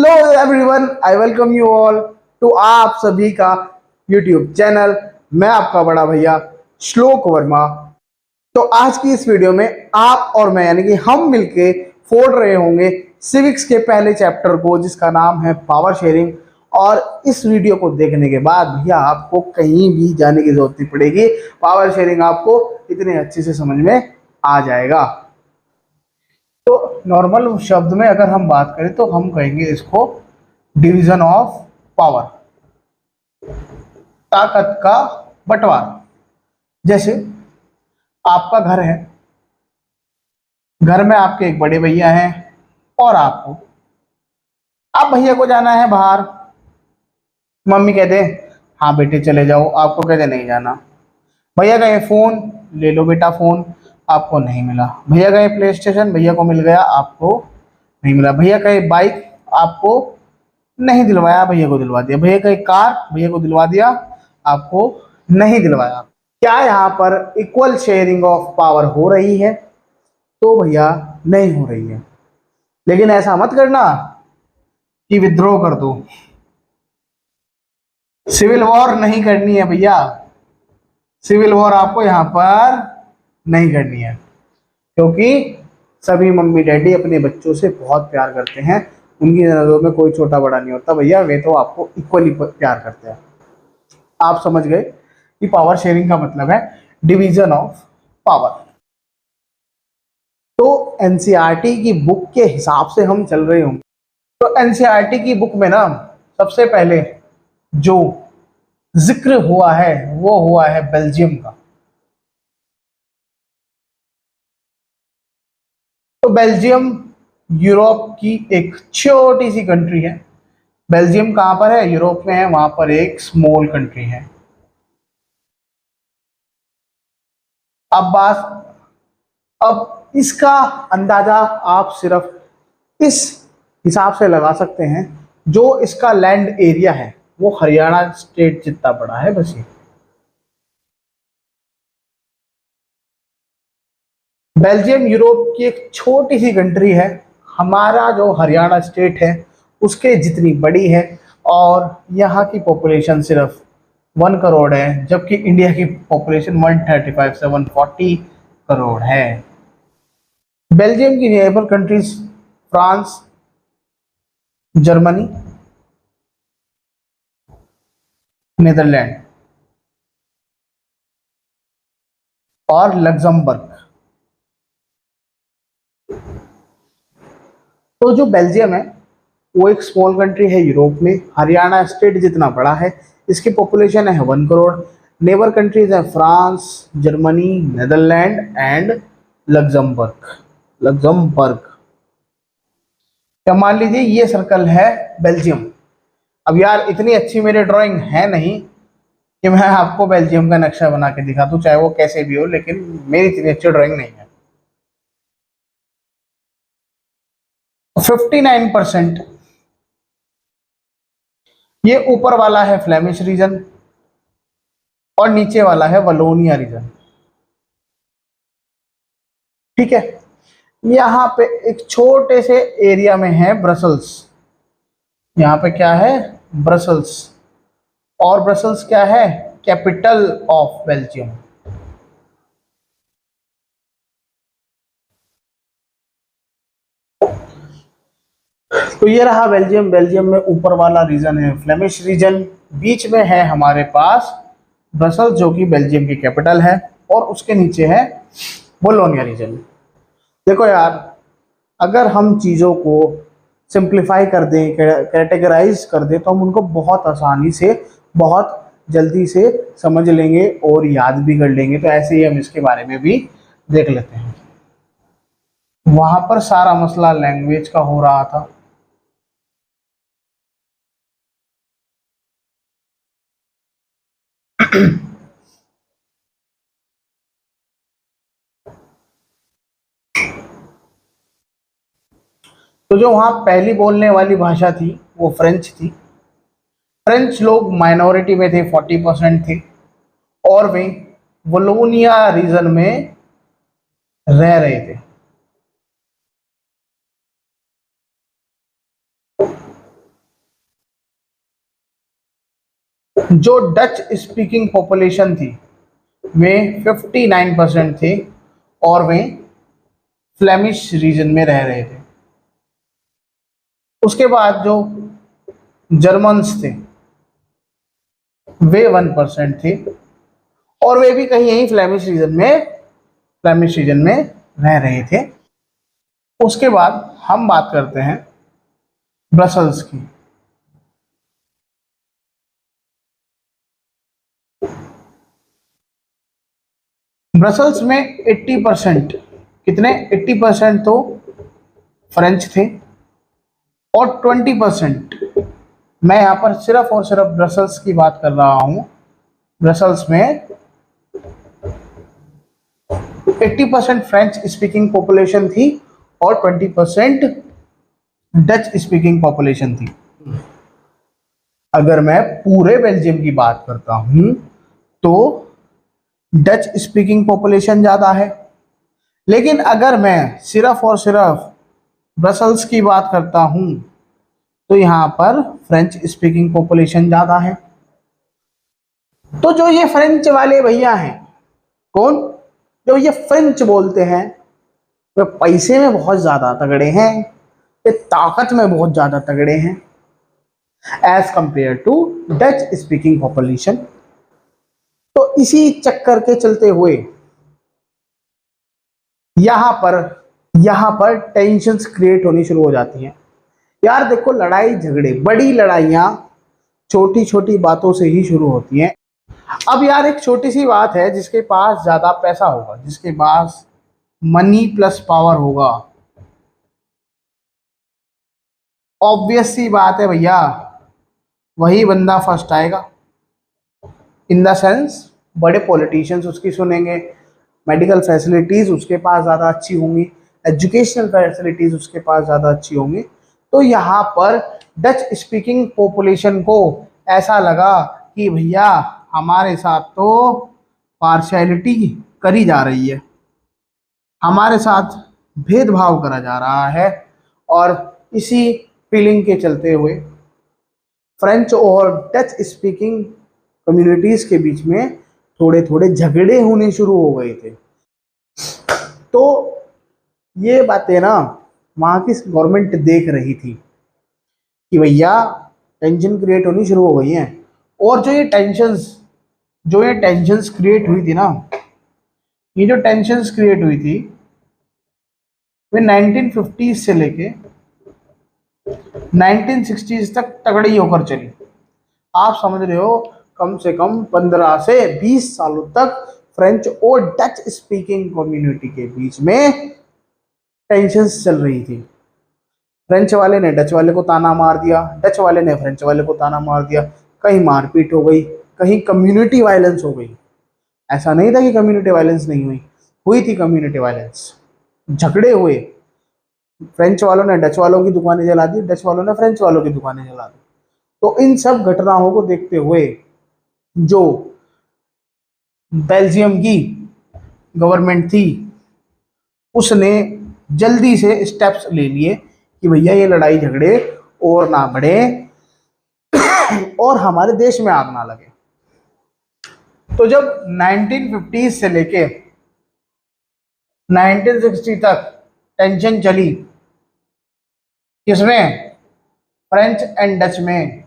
Hello everyone, I welcome you all to आप सभी का यूट्यूब चैनल। मैं आपका बड़ा भैया श्लोक वर्मा। तो आज की इस वीडियो में आप और मैं यानी कि हम मिलके फोड़ रहे होंगे सिविक्स के पहले चैप्टर को, जिसका नाम है पावर शेयरिंग। और इस वीडियो को देखने के बाद भैया आपको कहीं भी जाने की जरूरत नहीं पड़ेगी, पावर शेयरिंग आपको इतने अच्छे से समझ में आ जाएगा। तो नॉर्मल शब्द में अगर हम बात करें तो हम कहेंगे इसको डिवीजन ऑफ पावर, ताकत का बंटवारा। जैसे आपका घर है, घर में आपके एक बड़े भैया हैं और आपको, आप भैया को जाना है बाहर, मम्मी कहते हैं हाँ बेटे चले जाओ, आपको कहते नहीं जाना। भैया गए फोन, ले लो बेटा फोन, आपको नहीं मिला। भैया गए प्ले स्टेशन, भैया को मिल गया, आपको नहीं मिला। भैया कहे बाइक, आपको नहीं दिलवाया, भैया को दिलवा दिया। भैया कहे कार, भैया को दिलवा दिया, आपको नहीं दिलवाया। क्या यहाँ पर इक्वल शेयरिंग ऑफ पावर हो रही है? तो भैया नहीं हो रही है। लेकिन ऐसा मत करना कि विद्रोह कर दो, सिविल वॉर नहीं करनी है भैया। सिविल वॉर आपको यहाँ पर नहीं करनी है, क्योंकि सभी मम्मी डैडी अपने बच्चों से बहुत प्यार करते हैं। उनकी नजरों में कोई छोटा बड़ा नहीं होता भैया, वे तो आपको इक्वली प्यार करते हैं। आप समझ गए कि पावर शेयरिंग का मतलब है डिवीजन ऑफ पावर। तो एनसीईआरटी की बुक के हिसाब से हम चल रहे होंगे। तो एनसीईआरटी की बुक में ना सबसे पहले जो जिक्र हुआ है वो हुआ है बेल्जियम का। तो बेल्जियम यूरोप की एक छोटी सी कंट्री है। बेल्जियम कहां पर है? यूरोप में है, वहां पर एक स्मॉल कंट्री है। अब इसका अंदाजा आप सिर्फ इस हिसाब से लगा सकते हैं, जो इसका लैंड एरिया है वो हरियाणा स्टेट जितना बड़ा है बस। ये बेल्जियम यूरोप की एक छोटी सी कंट्री है, हमारा जो हरियाणा स्टेट है उसके जितनी बड़ी है। और यहाँ की पॉपुलेशन सिर्फ 1 करोड़ है, जबकि इंडिया की पॉपुलेशन 135 से 140 करोड़ है। बेल्जियम की neighbour countries France, Germany, Netherland और लग्जमबर्ग। तो जो बेल्जियम है वो एक स्मॉल कंट्री है यूरोप में, हरियाणा स्टेट जितना बड़ा है। इसकी पॉपुलेशन है 1 करोड़। नेबर कंट्रीज है France, Germany, Netherland and Luxembourg. क्या मान लीजिए ये सर्कल है बेल्जियम। अब यार इतनी अच्छी मेरी ड्राइंग है नहीं कि मैं आपको बेल्जियम का नक्शा बना के दिखा दूं, चाहे वो कैसे भी हो, लेकिन मेरी इतनी अच्छी ड्राइंग नहीं है। 59% ये ऊपर वाला है फ्लेमिश रीजन और नीचे वाला है वलोनिया रीजन। ठीक है, यहाँ पे एक छोटे से एरिया में है ब्रसल्स। यहाँ पे क्या है? ब्रसल्स। और ब्रसल्स क्या है? Capital of Belgium. तो ये रहा बेल्जियम। बेल्जियम में ऊपर वाला रीजन है फ्लेमिश रीजन, बीच में है हमारे पास ब्रसल्स जो कि बेल्जियम की कैपिटल है, और उसके नीचे है वोलोनिया रीजन। देखो यार, अगर हम चीज़ों को सिंप्लीफाई कर दें, कैटेगराइज कर दें, तो हम उनको बहुत आसानी से, बहुत जल्दी से समझ लेंगे और याद भी कर लेंगे। तो ऐसे ही हम इसके बारे में भी देख लेते हैं। वहां पर सारा मसला लैंग्वेज का हो रहा था। तो जो वहाँ पहली बोलने वाली भाषा थी वो फ्रेंच थी। फ्रेंच लोग माइनॉरिटी में थे, 40% थे, और वे वलोनिया रीजन में रह रहे थे। जो डच स्पीकिंग पॉपुलेशन थी वे 59% थे और वे फ्लेमिश रीजन में रह रहे थे। उसके बाद जो जर्मन्स थे वे 1% थे और वे भी कहीं यहीं फ्लेमिश रीजन में रह रहे थे। उसके बाद हम बात करते हैं ब्रसल्स की। ब्रसल्स में 80%, कितने 80% तो फ्रेंच थे और 20%, मैं यहाँ पर सिर्फ और सिर्फ ब्रसल्स की बात कर रहा हूँ। ब्रसल्स में 80% फ्रेंच स्पीकिंग पॉपुलेशन थी और 20% डच स्पीकिंग पॉपुलेशन थी। अगर मैं पूरे बेल्जियम की बात करता हूं तो डच स्पीकिंग पॉपुलेशन ज़्यादा है, लेकिन अगर मैं सिर्फ और सिर्फ ब्रसल्स की बात करता हूं तो यहाँ पर फ्रेंच स्पीकिंग पॉपुलेशन ज़्यादा है। तो जो ये फ्रेंच वाले भैया हैं, कौन, जो ये फ्रेंच बोलते हैं, वे पैसे में बहुत ज़्यादा तगड़े हैं, ये ताकत में बहुत ज़्यादा तगड़े हैं as compare to Dutch speaking population. तो इसी चक्कर के चलते हुए यहां पर टेंशन्स क्रिएट होनी शुरू हो जाती हैं। यार देखो, लड़ाई झगड़े, बड़ी लड़ाइयां छोटी छोटी बातों से ही शुरू होती हैं। अब यार एक छोटी सी बात है, जिसके पास ज्यादा पैसा होगा, जिसके पास मनी प्लस पावर होगा, ऑब्वियस सी बात है भैया, वही बंदा फर्स्ट आएगा। इन द सेंस बड़े पॉलिटिशियंस उसकी सुनेंगे, मेडिकल फैसिलिटीज उसके पास ज़्यादा अच्छी होंगी, एजुकेशनल फैसिलिटीज उसके पास ज़्यादा अच्छी होंगी। तो यहाँ पर डच स्पीकिंग पॉपुलेशन को ऐसा लगा कि भैया हमारे साथ तो पार्शियलिटी करी जा रही है, हमारे साथ भेदभाव करा जा रहा है। और इसी फीलिंग के चलते हुए फ्रेंच और डच स्पीकिंग कम्युनिटीज़ के बीच में थोड़े थोड़े झगड़े होने शुरू हो गए थे। तो ये बातें ना वहाँ की गवर्नमेंट देख रही थी कि भैया टेंशन क्रिएट होनी शुरू हो गई हैं। और जो ये टेंशन्स क्रिएट हुई थी ना, ये जो टेंशन्स क्रिएट हुई थी वे 1950 से लेके 1960 तक तगड़ी होकर चली। आप समझ रहे हो, कम से कम 15 से 20 सालों तक फ्रेंच और डच स्पीकिंग कम्युनिटी के बीच में टेंशन्स चल रही थी। फ्रेंच वाले ने डच वाले को ताना मार दिया, डच वाले ने फ्रेंच वाले को ताना मार दिया, कहीं मारपीट हो गई, कहीं कम्युनिटी वायलेंस हो गई। ऐसा नहीं था कि कम्युनिटी वायलेंस नहीं हुई, हुई थी कम्युनिटी वायलेंस, झगड़े हुए। फ्रेंच वालों ने डच वालों की दुकानें जला दी, डच वालों ने फ्रेंच वालों की दुकानें जला दी। तो इन सब घटनाओं को देखते हुए जो बेल्जियम की गवर्नमेंट थी उसने जल्दी से स्टेप्स ले लिए कि भैया ये लड़ाई झगड़े और ना बढ़े और हमारे देश में आग ना लगे। तो जब 1950 से लेके 1960 तक टेंशन चली, किसमें, फ्रेंच एंड डच में,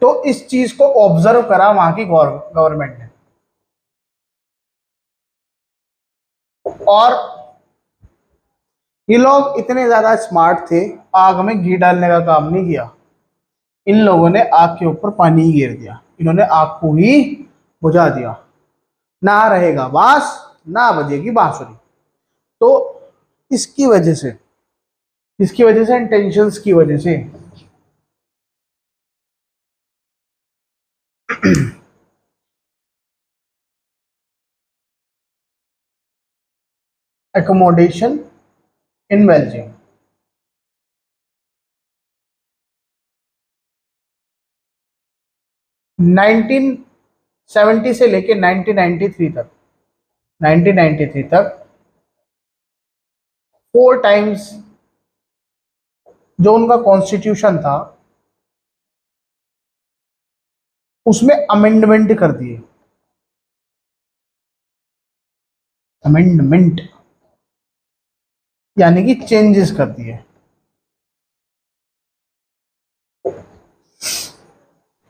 तो इस चीज को ऑब्जर्व करा वहां की गवर्नमेंट ने और ये लोग इतने ज्यादा स्मार्ट थे, आग में घी डालने का काम नहीं किया। इन लोगों ने आग के ऊपर पानी ही गिर दिया, इन्होंने आग को ही बुझा दिया। ना रहेगा बांस, ना बजेगी बांसुरी। तो इसकी वजह से टेंशन्स की वजह से एकोमोडेशन इन बेल्जियम, 1970 से लेके 1993 तक 4 टाइम्स जो उनका कॉन्स्टिट्यूशन था उसमें अमेंडमेंट कर दिए। अमेंडमेंट यानी कि चेंजेस कर दिए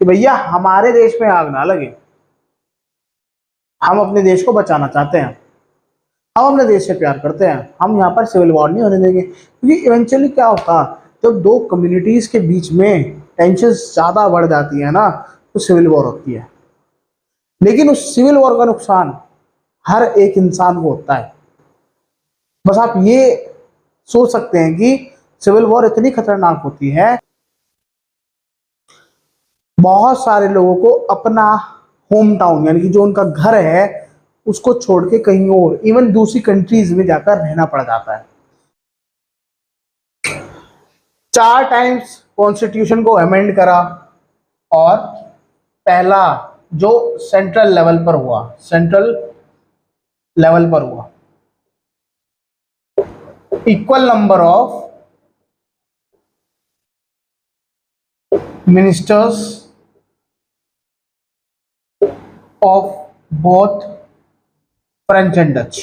कि भैया हमारे देश में आग ना लगे, हम अपने देश को बचाना चाहते हैं, हम अपने देश से प्यार करते हैं, हम यहाँ पर सिविल वॉर नहीं होने देंगे। क्योंकि इवेंचुअली क्या होता, जब दो कम्युनिटीज के बीच में टेंशन ज्यादा बढ़ जाती है ना, तो सिविल वॉर होती है। लेकिन उस सिविल वॉर का नुकसान हर एक इंसान को होता है। बस आप ये सोच सकते हैं कि सिविल वॉर इतनी खतरनाक होती है, बहुत सारे लोगों को अपना होम टाउन यानी कि जो उनका घर है उसको छोड़ के कहीं और इवन दूसरी कंट्रीज में जाकर रहना पड़ जाता है। 4 टाइम्स कॉन्स्टिट्यूशन को अमेंड करा, और पहला जो सेंट्रल लेवल पर हुआ, सेंट्रल लेवल पर हुआ, equal number of ministers of both French and Dutch.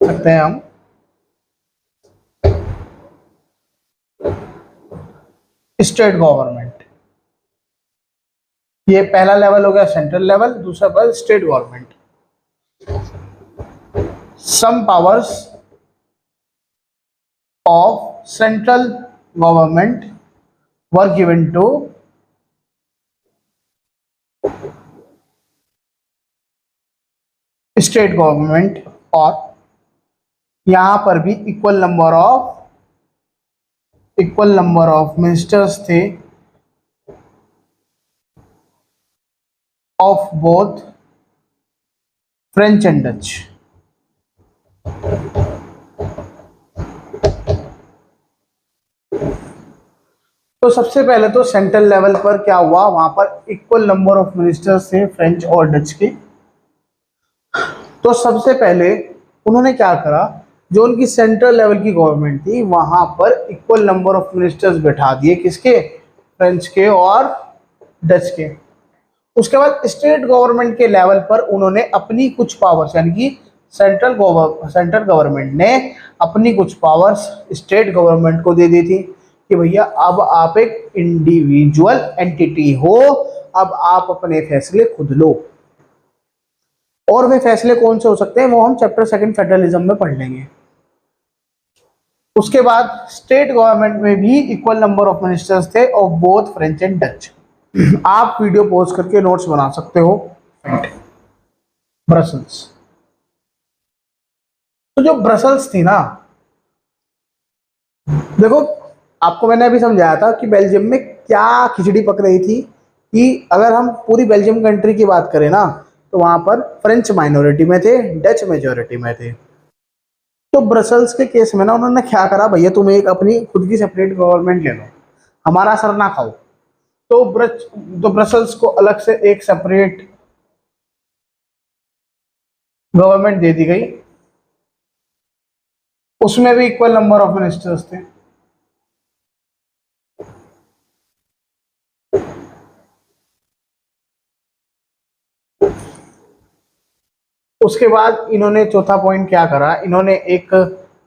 सकते हैं हम स्टेट गवर्नमेंट, ये पहला लेवल हो गया सेंट्रल लेवल, दूसरा पर state government. Some powers of central government were given to state government, और यहां पर भी इक्वल नंबर ऑफ मिनिस्टर्स थे of both French and Dutch. तो सबसे पहले तो सेंट्रल लेवल पर क्या हुआ, वहां पर इक्वल नंबर ऑफ मिनिस्टर्स थे फ्रेंच और डच के। तो सबसे पहले उन्होंने क्या करा, जो उनकी सेंट्रल लेवल की गवर्नमेंट थी वहां पर इक्वल नंबर ऑफ मिनिस्टर्स बैठा दिए, किसके, फ्रेंच के और डच के। उसके बाद स्टेट गवर्नमेंट के लेवल पर उन्होंने अपनी कुछ पावर्स यानी कि सेंट्रल गवर्नमेंट ने अपनी कुछ पावर्स स्टेट गवर्नमेंट को दे दी थी कि भैया अब आप एक इंडिविजुअल एंटिटी हो, अब आप अपने फैसले खुद लो। और वे फैसले कौन से हो सकते हैं वो हम चैप्टर 2 फेडरलिज्म में पढ़ लेंगे। उसके बाद स्टेट गवर्नमेंट में भी इक्वल नंबर ऑफ मिनिस्टर्स थे of both French and Dutch. आप वीडियो पॉज करके नोट्स बना सकते हो। ब्रसल्स, तो जो ब्रसल्स थी ना, देखो आपको मैंने अभी समझाया था कि बेल्जियम में क्या खिचड़ी पक रही थी, कि अगर हम पूरी बेल्जियम कंट्री की बात करें ना, तो वहां पर फ्रेंच माइनॉरिटी में थे, डच मेजोरिटी में थे। तो ब्रसल्स के केस में ना उन्होंने क्या करा, भैया तुम एक अपनी खुद की सेपरेट गवर्नमेंट ले लो, हमारा सर ना खाओ। तो ब्रसल्स को अलग से एक सेपरेट गवर्नमेंट दे दी गई, उसमें भी इक्वल नंबर ऑफ मिनिस्टर्स थे। उसके बाद इन्होंने चौथा पॉइंट क्या करा, इन्होंने एक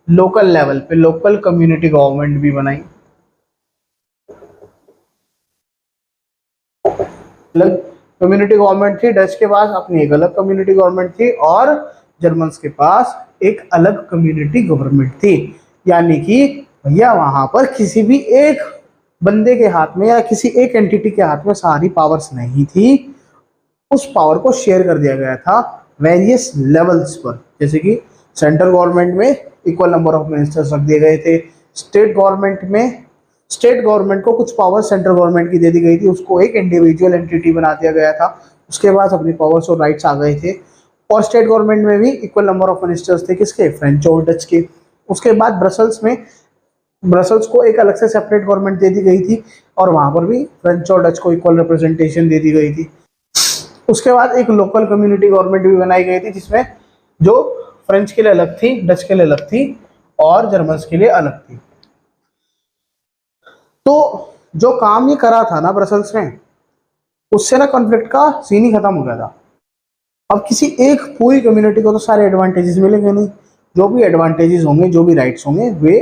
लोकल लेवल पे लोकल कम्युनिटी गवर्नमेंट भी बनाई। अलग कम्युनिटी गवर्नमेंट थी, डच के पास अपनी एक अलग कम्युनिटी गवर्नमेंट थी, और जर्मन्स के पास एक अलग कम्युनिटी गवर्नमेंट थी। यानी कि भैया वहां पर किसी भी एक बंदे के हाथ में या किसी एक एंटिटी के हाथ में सारी पावर्स नहीं थी, उस पावर को शेयर कर दिया गया था वेरियस लेवल्स पर। जैसे कि सेंट्रल गवर्नमेंट में इक्वल नंबर ऑफ मिनिस्टर्स रख दिए गए थे, स्टेट गवर्नमेंट को कुछ पावर सेंट्रल गवर्नमेंट की दे दी गई थी, उसको एक इंडिविजुअल एंटिटी बना दिया गया था, उसके बाद अपनी पावर्स और राइट्स आ गए थे। और स्टेट गवर्नमेंट में भी इक्वल नंबर ऑफ मिनिस्टर्स थे, किसके, फ्रेंच और डच के। उसके बाद ब्रसल्स को एक अलग से सेपरेट गवर्नमेंट दे दी गई थी, और वहां पर भी फ्रेंच और डच को इक्वल रिप्रेजेंटेशन दे दी गई थी। उसके बाद एक लोकल कम्युनिटी गवर्नमेंट भी बनाई गई थी, जिसमें जो फ्रेंच के लिए अलग थी, डच के लिए अलग थी, और जर्मन्स के लिए अलग थी। तो जो काम ये करा था ना ब्रसल्स में, उससे ना कॉन्फ्लिक्ट का सीन ही खत्म हो गया था। अब किसी एक पूरी कम्युनिटी को तो सारे एडवांटेजेस मिलेंगे नहीं, जो भी एडवांटेजेस होंगे, जो भी राइट्स होंगे, वे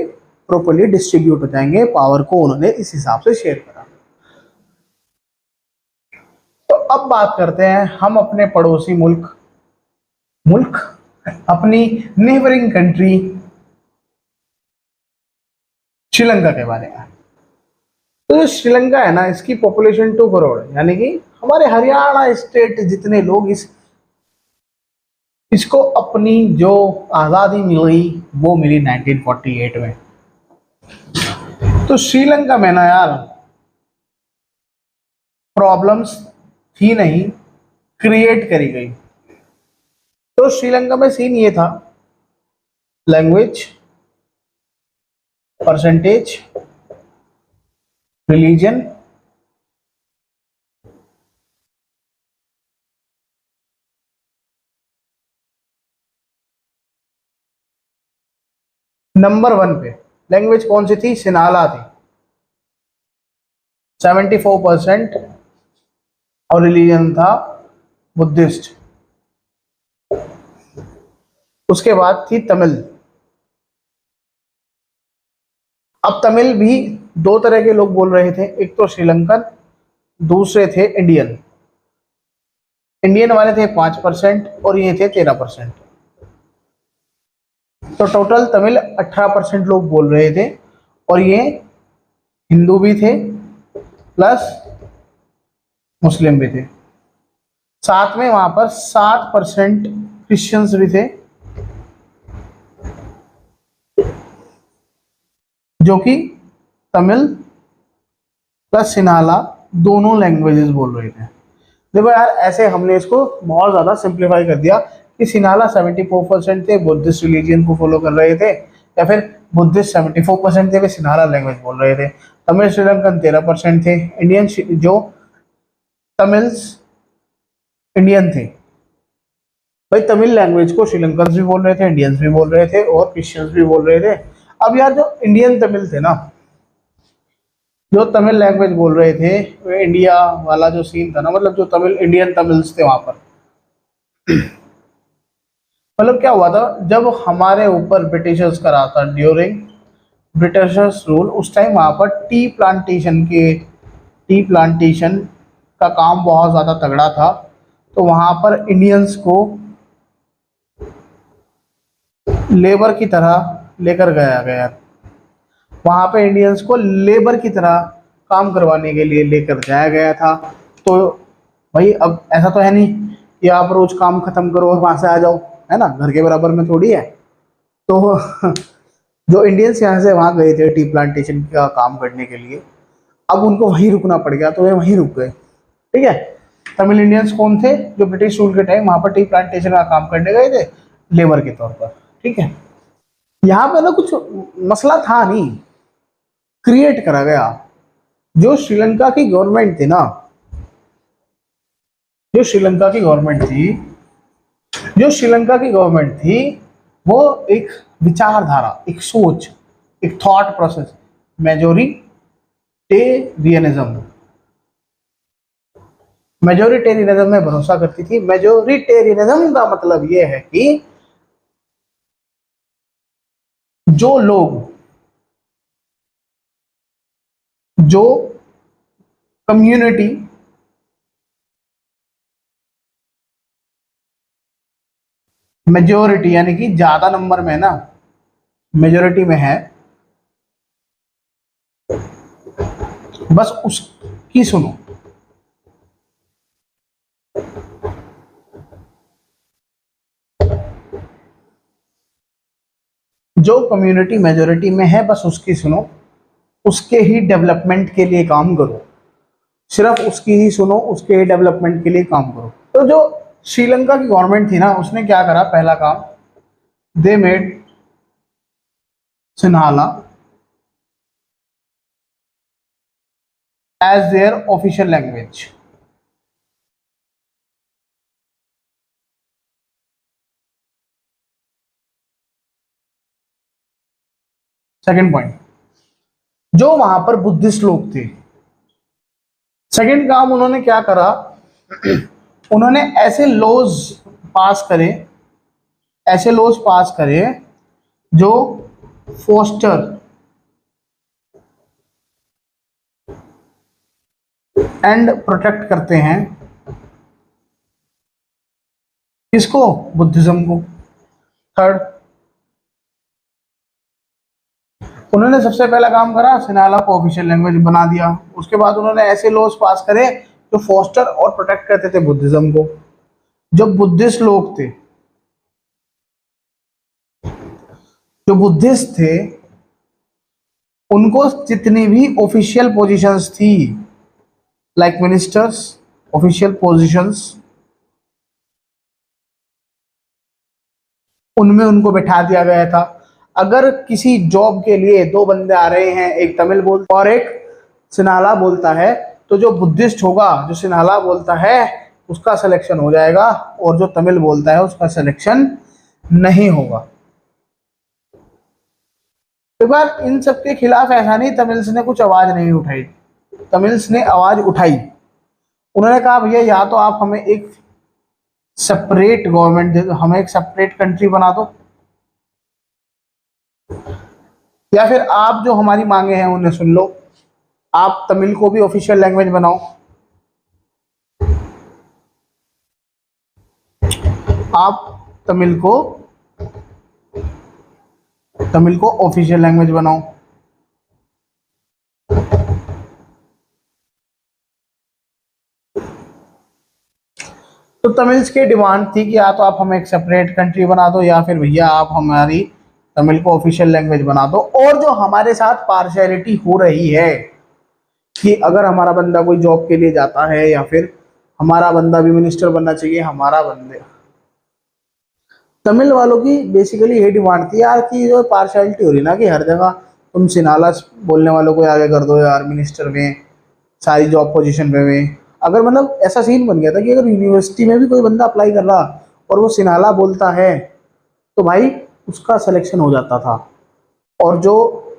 प्रॉपर्ली डिस्ट्रीब्यूट हो जाएंगे, पावर को उन्होंने इस हिसाब से शेयर करा। तो अब बात करते हैं हम अपने पड़ोसी मुल्क मुल्क अपनी नेबरिंग कंट्री श्रीलंका के बारे में। तो जो श्रीलंका है ना, इसकी पॉपुलेशन 2 करोड़ है, यानी कि हमारे हरियाणा स्टेट जितने लोग इसको अपनी जो आज़ादी मिली वो मिली 1948 में। तो श्रीलंका में ना यार प्रॉब्लम्स थी नहीं, क्रिएट करी गई। तो श्रीलंका में सीन ये था, लैंग्वेज, परसेंटेज, रिलीजन, नंबर 1 पे लैंग्वेज कौन सी थी? सिनाला थी 74%, और रिलीजन था बुद्धिस्ट। उसके बाद थी तमिल। अब तमिल भी दो तरह के लोग बोल रहे थे, एक तो श्रीलंकन, दूसरे थे इंडियन। इंडियन वाले थे 5% और ये थे 13%। तो टोटल तमिल 18% लोग बोल रहे थे, और ये हिंदू भी थे प्लस मुस्लिम भी थे। साथ में वहां पर 7% क्रिश्चियंस भी थे, जो कि तमिल प्लस सिन्हाला दोनों लैंग्वेजेस बोल रहे थे। देखो यार, ऐसे हमने इसको बहुत ज़्यादा सिंप्लीफाई कर दिया कि सिन्हाला 74% थे, बुद्धिस्ट रिलीजियन को फॉलो कर रहे थे, या फिर बुद्धिस्ट 74% थे, वे सिन्हाला लैंग्वेज बोल रहे थे। तमिल श्रीलंकन 13% थे, इंडियन जो तमिल्स इंडियन थे। भाई तमिल लैंग्वेज को श्रीलंकन भी बोल रहे थे, इंडियंस भी बोल रहे थे, और क्रिश्चियंस भी बोल रहे थे। अब यार जो इंडियन तमिल थे ना, जो तमिल लैंग्वेज बोल रहे थे, वो इंडिया वाला जो सीन था ना, मतलब जो तमिल इंडियन तमिल्स थे वहां पर, मतलब क्या हुआ था जब हमारे ऊपर ब्रिटिशर्स का राज था, ड्यूरिंग ब्रिटिशर्स रूल, उस टाइम वहां पर टी प्लांटेशन का काम बहुत ज़्यादा तगड़ा था। तो वहां पर इंडियंस को लेबर की तरह लेकर गया गया, वहां पे इंडियंस को लेबर की तरह काम करवाने के लिए लेकर जाया गया था। तो भाई अब ऐसा तो है नहीं कि आप रोज काम खत्म करो और वहां से आ जाओ, है ना, घर के बराबर में थोड़ी है। तो जो इंडियंस यहाँ से वहां गए थे टी प्लांटेशन का काम करने के लिए, अब उनको वहीं रुकना पड़ गया, तो वे वहीं रुक गए। ठीक है। तमिल इंडियंस कौन थे? जो ब्रिटिश रूल के टाइम वहां पर टी प्लांटेशन का काम करने गए थे लेबर के तौर पर। ठीक है। यहाँ पे ना कुछ मसला था नहीं, क्रिएट करा गया। जो श्रीलंका की गवर्नमेंट थी ना, जो श्रीलंका की गवर्नमेंट थी जो श्रीलंका की गवर्नमेंट थी, वो एक विचारधारा, एक सोच, एक थॉट प्रोसेस, मेजोरिटेरियनिज्म मेजोरिटेरियनिज्म में भरोसा करती थी। मेजोरिटेरियनिज्म का मतलब ये है कि जो लोग, जो कम्युनिटी मेजोरिटी यानी कि ज्यादा नंबर में ना, मेजोरिटी में है, बस उसकी सुनो। जो कम्युनिटी मेजोरिटी में है बस उसकी सुनो, उसके ही डेवलपमेंट के लिए काम करो, सिर्फ उसकी ही सुनो, उसके ही डेवलपमेंट के लिए काम करो। तो जो श्रीलंका की गवर्नमेंट थी ना, उसने क्या करा, पहला काम, they made Sinhala as their official language. Second point, जो वहां पर बुद्धिस्ट लोग थे। सेकंड काम उन्होंने क्या करा, उन्होंने ऐसे लॉज पास करे जो फोस्टर एंड प्रोटेक्ट करते हैं किसको, बुद्धिज्म को। थर्ड, उन्होंने सबसे पहला काम करा, सिनाला को ऑफिशियल लैंग्वेज बना दिया। उसके बाद उन्होंने ऐसे लॉज पास करे जो फोस्टर और प्रोटेक्ट करते थे बुद्धिज्म को। जो बुद्धिस्ट लोग थे, जो बुद्धिस्ट थे, उनको जितनी भी ऑफिशियल पोजीशंस थी, लाइक मिनिस्टर्स, ऑफिशियल पोजीशंस, उनमें उनको बैठा दिया गया था। अगर किसी जॉब के लिए दो बंदे आ रहे हैं, एक तमिल बोलता और एक सिनाला बोलता है, तो जो बुद्धिस्ट होगा, जो सिनाला बोलता है, उसका सिलेक्शन हो जाएगा, और जो तमिल बोलता है उसका सिलेक्शन नहीं होगा। एक बार इन सब के खिलाफ ऐसा नहीं तमिल्स ने कुछ आवाज नहीं उठाई, तमिल्स ने आवाज उठाई। उन्होंने कहा भैया या तो आप हमें एक सेपरेट गवर्नमेंट दे दो, हमें एक सेपरेट कंट्री बना दो, या फिर आप जो हमारी मांगे हैं उन्हें सुन लो, आप तमिल को भी ऑफिशियल लैंग्वेज बनाओ, आप तमिल को ऑफिशियल लैंग्वेज बनाओ। तो तमिल्स की डिमांड थी कि या तो आप हमें एक सेपरेट कंट्री बना दो, या फिर भैया आप हमारी तमिल को ऑफिशियल लैंग्वेज बना दो। और जो हमारे साथ पार्शियलिटी हो रही है कि अगर हमारा बंदा कोई जॉब के लिए जाता है, या फिर हमारा बंदा भी मिनिस्टर बनना चाहिए, हमारा बंदे, तमिल वालों की बेसिकली ये डिमांड थी यार कि जो पार्शियलिटी हो रही ना, कि हर जगह तुम सिनाला बोलने वालों को आगे कर दो यार मिनिस्टर में, सारी जॉब पोजीशन में। अगर मतलब ऐसा सीन बन गया था कि अगर यूनिवर्सिटी में भी कोई बंदा अप्लाई कर रहा और वो सिनाला बोलता है, तो भाई उसका सिलेक्शन हो जाता था, और जो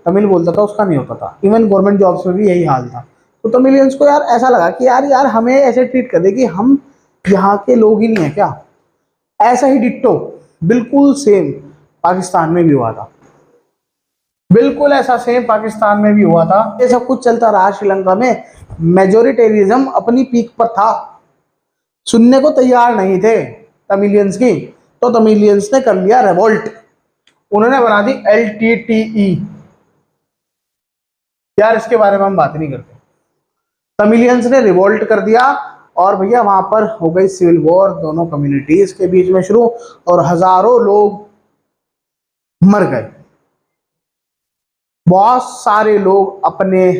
तमिल बोलता था उसका नहीं होता था। इवन गवर्नमेंट जॉब्स में भी यही हाल था। तो तमिलियंस को यार ऐसा लगा कि यार हमें ऐसे ट्रीट कर दे कि हम यहाँ के लोग ही नहीं है क्या। ऐसा ही डिट्टो बिल्कुल सेम पाकिस्तान में भी हुआ था, बिल्कुल ऐसा सेम पाकिस्तान में भी हुआ था। ये सब कुछ चलता रहा श्रीलंका में, मेजोरिटेरिज्म अपनी पीक पर था, सुनने को तैयार नहीं थे तमिलियंस की। तो तमिलियंस ने कर लिया रेवोल्ट, उन्होंने बना दी LTTE। यार इसके बारे में हम बात नहीं करते। तमिलियंस ने रिवोल्ट कर दिया, और भैया वहां पर हो गई सिविल वॉर दोनों कम्युनिटीज के बीच में शुरू, और हजारों लोग मर गए। बहुत सारे लोग अपने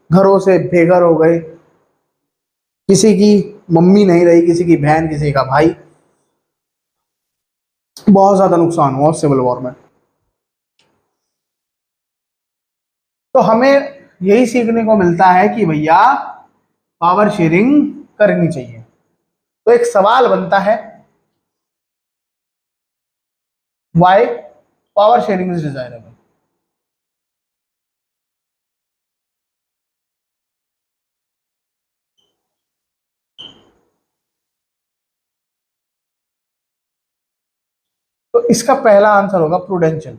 घरों से बेघर हो गए, किसी की मम्मी नहीं रही, किसी की बहन, किसी का भाई। बहुत ज्यादा नुकसान हुआ सिविल वॉर में। तो हमें यही सीखने को मिलता है कि भैया पावर शेयरिंग करनी चाहिए। तो एक सवाल बनता है, why power sharing is desirable. तो इसका पहला आंसर होगा प्रूडेंशियल,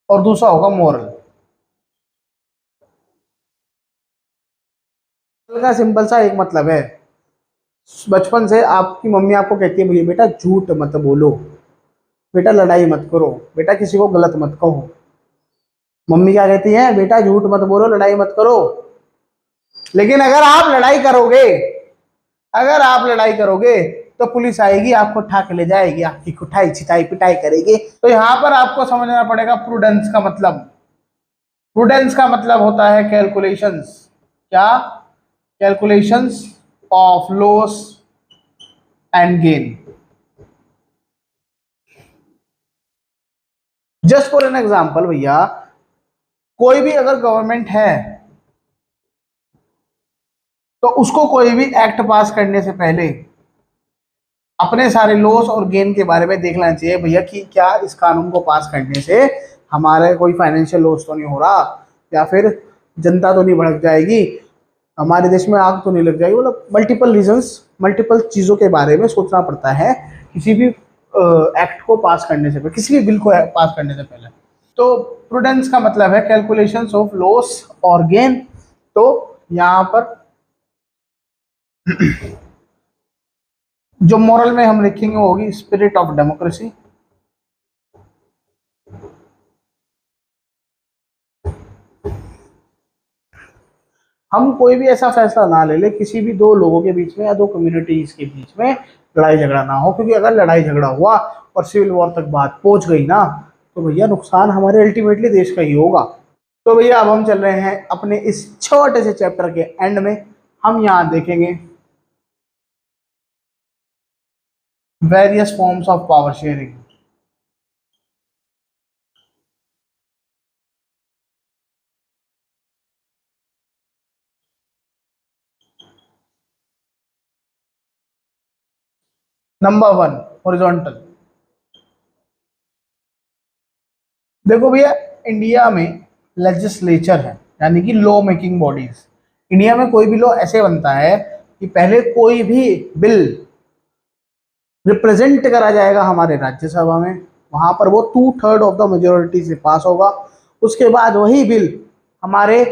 और दूसरा होगा मोरल। का सिंपल सा एक मतलब है, बचपन से आपकी मम्मी आपको कहती है भैया बेटा झूठ मत बोलो, बेटा लड़ाई मत करो, बेटा किसी को गलत मत कहो। मम्मी क्या कहती है, बेटा झूठ मत बोलो, लड़ाई मत करो। लेकिन अगर आप लड़ाई करोगे तो पुलिस आएगी, आपको उठा के ले जाएगी, आपकी कुटाई छिटाई पिटाई करेगी। तो यहां पर आपको समझना पड़ेगा प्रूडेंस का मतलब। प्रूडेंस का मतलब होता है कैलकुलेशंस। क्या? Calculations of loss and gain. Just for an example भैया, कोई भी अगर गवर्नमेंट है तो उसको कोई भी एक्ट पास करने से पहले अपने सारे लॉस और गेन के बारे में देख लेना चाहिए भैया कि क्या इस कानून को पास करने से हमारे कोई फाइनेंशियल लॉस तो नहीं हो रहा, या फिर जनता तो नहीं भड़क जाएगी, हमारे देश में आग तो नहीं लग जाएगी। मतलब मल्टीपल रीजंस, मल्टीपल चीज़ों के बारे में सोचना पड़ता है किसी भी एक्ट को पास करने से पहले, किसी भी बिल को पास करने से पहले। तो प्रूडेंस का मतलब है कैलकुलेशंस ऑफ लॉस और गेन। तो यहाँ पर जो मॉरल में हम लिखेंगे वो होगी स्पिरिट ऑफ डेमोक्रेसी। हम कोई भी ऐसा फैसला ना ले ले किसी भी दो लोगों के बीच में या दो कम्युनिटीज के बीच में लड़ाई झगड़ा ना हो, क्योंकि अगर लड़ाई झगड़ा हुआ और सिविल वॉर तक बात पहुंच गई ना, तो भैया नुकसान हमारे अल्टीमेटली देश का ही होगा। तो भैया अब हम चल रहे हैं अपने इस छोटे से चैप्टर के एंड में। हम यहाँ देखेंगे various forms of power sharing. Number 1, horizontal. देखो भैया, इंडिया में लेजिस्लेचर है, यानी कि लॉ मेकिंग बॉडीज। इंडिया में कोई भी लॉ ऐसे बनता है कि पहले कोई भी बिल रिप्रेजेंट करा जाएगा हमारे राज्यसभा में, वहां पर वो 2/3 ऑफ द मेजोरिटी से पास होगा। उसके बाद वही बिल हमारे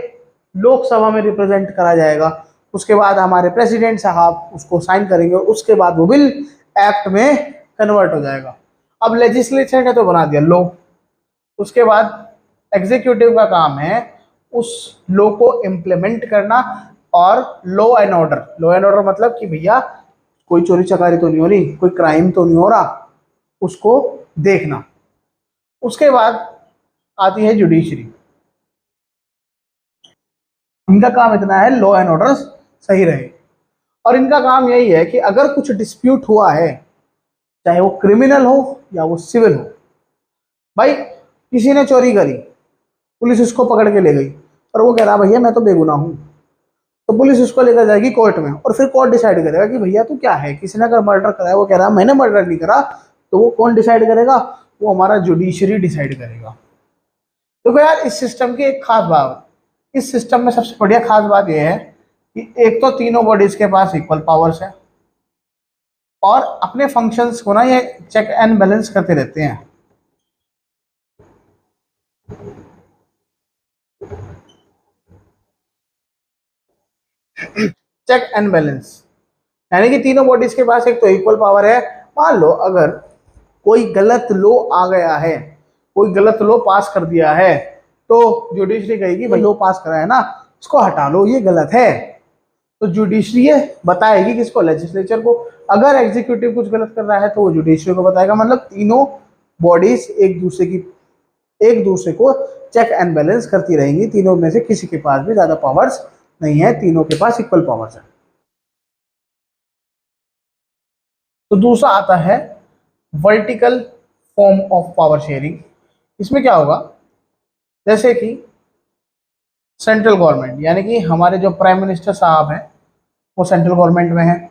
लोकसभा में रिप्रेजेंट करा जाएगा, उसके बाद हमारे प्रेसिडेंट साहब उसको साइन करेंगे, उसके बाद वो बिल एक्ट में कन्वर्ट हो जाएगा। अब लेजिस्लेचर ने तो बना दिया लॉ, उसके बाद एग्जीक्यूटिव का काम है उस लॉ को इम्प्लीमेंट करना। और law and order, law and order मतलब कि भैया कोई चोरी चकारी तो नहीं हो रही, कोई क्राइम तो नहीं हो रहा, उसको देखना। उसके बाद आती है जुडिशरी। इनका काम इतना है लॉ एंड ऑर्डर सही रहे, और इनका काम यही है कि अगर कुछ डिस्प्यूट हुआ है, चाहे वो क्रिमिनल हो या वो सिविल हो, भाई किसी ने चोरी करी, पुलिस उसको पकड़ के ले गई, और वो कह रहा भैया मैं तो बेगुनाह हूं, तो पुलिस उसको लेकर जाएगी कोर्ट में, और फिर कोर्ट डिसाइड करेगा कि भैया तू क्या है, किसी ने अगर मर्डर करा है, वो कह रहा मैंने मर्डर नहीं करा, तो वो कौन डिसाइड करेगा? वो हमारा जुडिशरी डिसाइड करेगा। देखो यार, इस सिस्टम की एक खास बात, इस सिस्टम में सबसे बढ़िया खास बात यह है कि एक तो तीनों बॉडीज के पास इक्वल पावर्स है, और अपने फंक्शंस को ना ये चेक एंड बैलेंस करते रहते हैं। चेक एंड बैलेंस यानी कि तीनों बॉडीज के पास एक तो इक्वल पावर है। मान लो अगर कोई गलत लॉ आ गया है, कोई गलत लॉ पास कर दिया है, तो जुडिशरी कहेगी भाई लॉ पास करा है ना, इसको हटा लो, ये गलत है। तो जुडिशरी ये बताएगी किसको? लेजिस्लेचर को। अगर एग्जीक्यूटिव कुछ गलत कर रहा है तो वो जुडिशरी को बताएगा। मतलब तीनों बॉडीज एक दूसरे को चेक एंड बैलेंस करती रहेंगी। तीनों में से किसी के पास भी ज्यादा पावर्स नहीं है, तीनों के पास इक्वल पावर्स है। तो दूसरा आता है vertical form of power sharing. इसमें क्या होगा, जैसे कि सेंट्रल गवर्नमेंट, यानी कि हमारे जो प्राइम मिनिस्टर साहब हैं वो सेंट्रल गवर्नमेंट में है।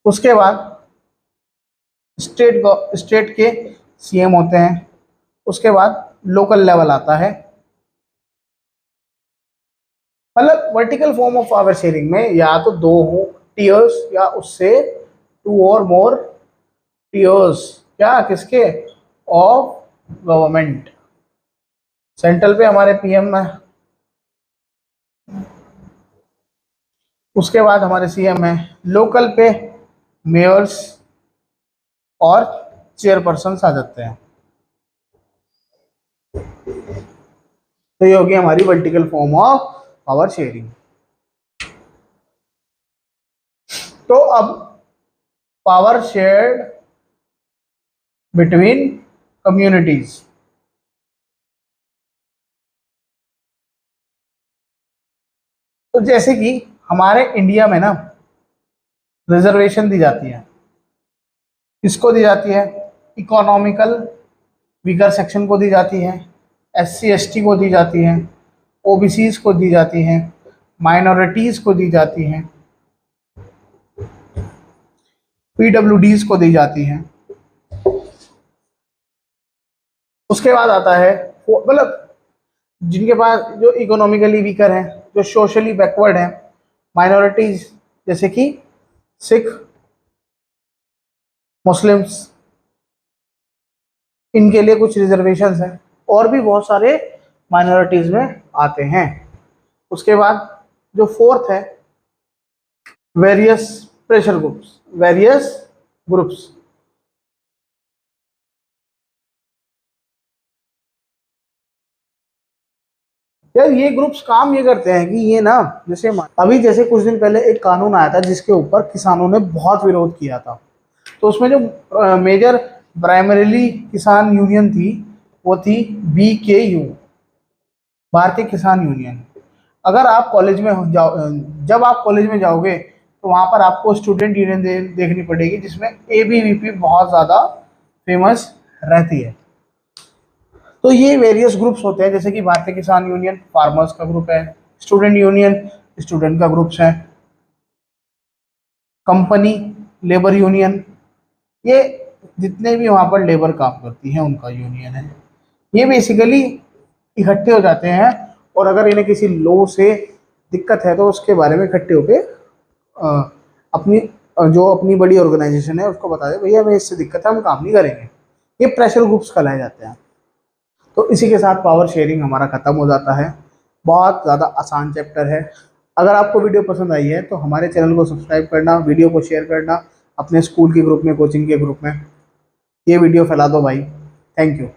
उसके बाद स्टेट के सीएम होते हैं। उसके बाद लोकल लेवल आता है। मतलब vertical form of power sharing में या तो दो हो टीयर्स, या उससे टू और मोर टीयर्स, क्या किसके? Of government. सेंट्रल पे हमारे पीएम है, उसके बाद हमारे सीएम है, लोकल पे मेयर्स और चेयरपर्सन आ जाते हैं। तो ये होगी हमारी vertical form of power sharing. तो अब पावर शेयर्ड बिटवीन कम्युनिटीज। तो जैसे कि हमारे इंडिया में ना रिजर्वेशन दी जाती है, किसको दी जाती है? इकोनॉमिकल वीकर सेक्शन को दी जाती है, एससी एसटी को दी जाती है, ओबीसीज को दी जाती है, माइनॉरिटीज को दी जाती हैं, पीडब्ल्यूडीज को दी जाती हैं। उसके बाद आता है मतलब जिनके पास जो इकोनॉमिकली वीकर हैं, जो सोशली बैकवर्ड हैं, माइनॉरिटीज जैसे कि सिख, मुस्लिम्स, इनके लिए कुछ रिजर्वेशंस हैं, और भी बहुत सारे माइनॉरिटीज में आते हैं। उसके बाद जो फोर्थ है various pressure groups, various groups. यार ये ग्रुप्स काम ये करते हैं कि ये ना, जैसे अभी जैसे कुछ दिन पहले एक कानून आया था जिसके ऊपर किसानों ने बहुत विरोध किया था, तो उसमें जो मेजर प्राइमरीली किसान यूनियन थी वो थी BKU, भारतीय किसान यूनियन। अगर आप कॉलेज में जाओ, जब आप कॉलेज में जाओगे तो वहाँ पर आपको स्टूडेंट यूनियन देखनी पड़ेगी, जिसमें ABVP बहुत ज़्यादा फेमस रहती है। तो ये वेरियस ग्रुप्स होते हैं, जैसे कि भारतीय किसान यूनियन फार्मर्स का ग्रुप है, स्टूडेंट यूनियन स्टूडेंट का ग्रुप्स है, कंपनी लेबर यूनियन, ये जितने भी वहाँ पर लेबर काम करती हैं उनका यूनियन है। ये बेसिकली इकट्ठे हो जाते हैं, और अगर इन्हें किसी लॉ से दिक्कत है तो उसके बारे में इकट्ठे होके अपनी जो अपनी बड़ी ऑर्गेनाइजेशन है उसको बता दे, भैया हमें इससे दिक्कत है, हम काम नहीं करेंगे। ये प्रेशर ग्रुप्स कहलाए जाते हैं। तो इसी के साथ पावर शेयरिंग हमारा ख़त्म हो जाता है। बहुत ज़्यादा आसान चैप्टर है। अगर आपको वीडियो पसंद आई है तो हमारे चैनल को सब्सक्राइब करना, वीडियो को शेयर करना अपने स्कूल के ग्रुप में, कोचिंग के ग्रुप में। ये वीडियो फैला दो भाई। Thank you.